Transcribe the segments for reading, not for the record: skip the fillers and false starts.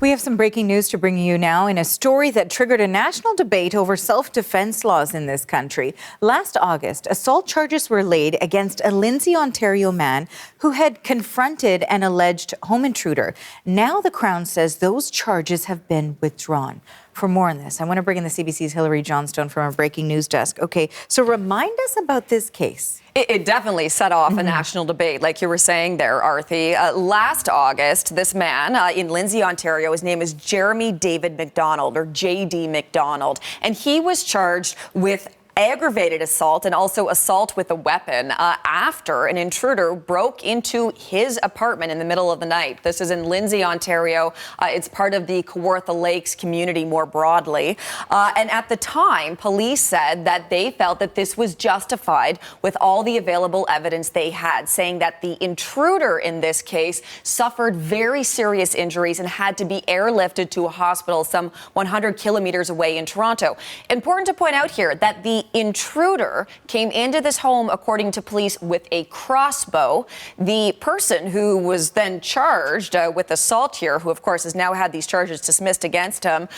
We have some breaking news to bring you now in a story that triggered a national debate over self-defense laws in this country. Last August, assault charges were laid against a Lindsay, Ontario man who had confronted an alleged home intruder. Now the Crown says those charges have been withdrawn. For more on this, I want to bring in the CBC's Hilary Johnstone from our breaking news desk. Okay, so remind us about this case. It definitely set off a national debate, like you were saying there, Arthi. Last August, this man in Lindsay, Ontario, his name is Jeremy David McDonald, or J.D. McDonald, and he was charged with aggravated assault and also assault with a weapon after an intruder broke into his apartment in the middle of the night. This is in Lindsay, Ontario. It's part of the Kawartha Lakes community more broadly. And at the time, police said that they felt that this was justified with all the available evidence they had, saying that the intruder in this case suffered very serious injuries and had to be airlifted to a hospital some 100 kilometers away in Toronto. Important to point out here that the intruder came into this home, according to police, with a crossbow. The person who was then charged with assault here, who of course has now had these charges dismissed against him,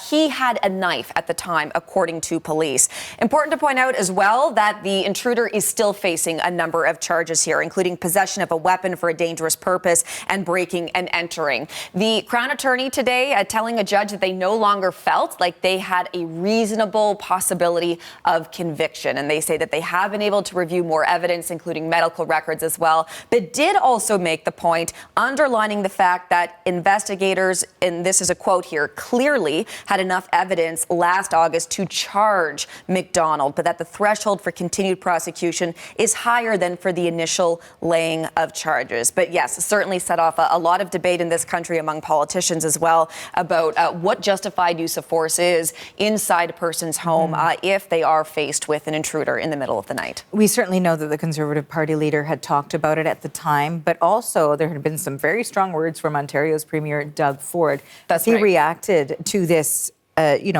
he had a knife at the time, according to police. Important to point out as well that the intruder is still facing a number of charges here, including possession of a weapon for a dangerous purpose and breaking and entering. The Crown Attorney today telling a judge that they no longer felt like they had a reasonable possibility of conviction. And they say that they have been able to review more evidence, including medical records as well, but did also make the point, underlining the fact that investigators, and this is a quote here, clearly had enough evidence last August to charge McDonald, but that the threshold for continued prosecution is higher than for the initial laying of charges. But yes, certainly set off a lot of debate in this country among politicians as well about what justified use of force is inside a person's home if they are faced with an intruder in the middle of the night. We certainly know that the Conservative Party leader had talked about it at the time, but also there had been some very strong words from Ontario's Premier Doug Ford. That's he right. reacted to this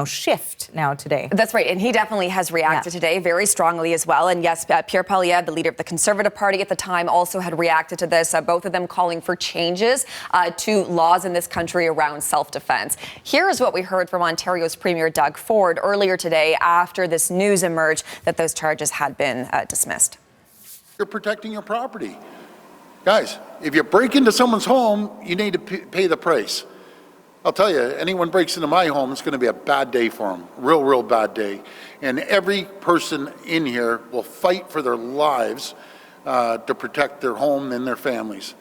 shift now today. That's right. And he definitely has reacted today very strongly as well. And yes, Pierre Poilievre, the leader of the Conservative Party at the time, also had reacted to this, both of them calling for changes to laws in this country around self-defense. Here is what we heard from Ontario's Premier Doug Ford earlier today after this news emerged that those charges had been dismissed. You're protecting your property. Guys, if you break into someone's home, you need to pay the price. I'll tell you, anyone breaks into my home, it's going to be a bad day for them. Real bad day. And every person in here will fight for their lives to protect their home and their families.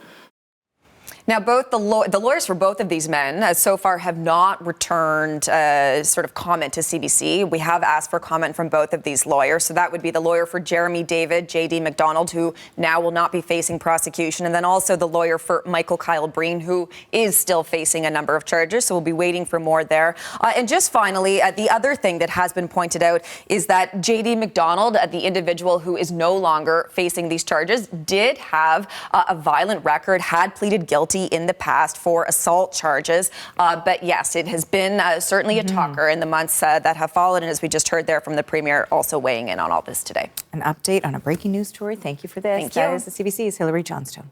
Now, both the lawyers for both of these men so far have not returned sort of comment to CBC. We have asked for comment from both of these lawyers. So that would be the lawyer for Jeremy David, J.D. McDonald, who now will not be facing prosecution, and then also the lawyer for Michael Kyle Breen, who is still facing a number of charges. So we'll be waiting for more there. And just finally, the other thing that has been pointed out is that J.D. McDonald, the individual who is no longer facing these charges, did have a violent record, had pleaded guilty in the past for assault charges. But yes, it has been certainly a talker in the months that have followed. And as we just heard there from the Premier, also weighing in on all this today. An update on a breaking news story. Thank you for this. Thank you. That is the CBC's Hilary Johnstone.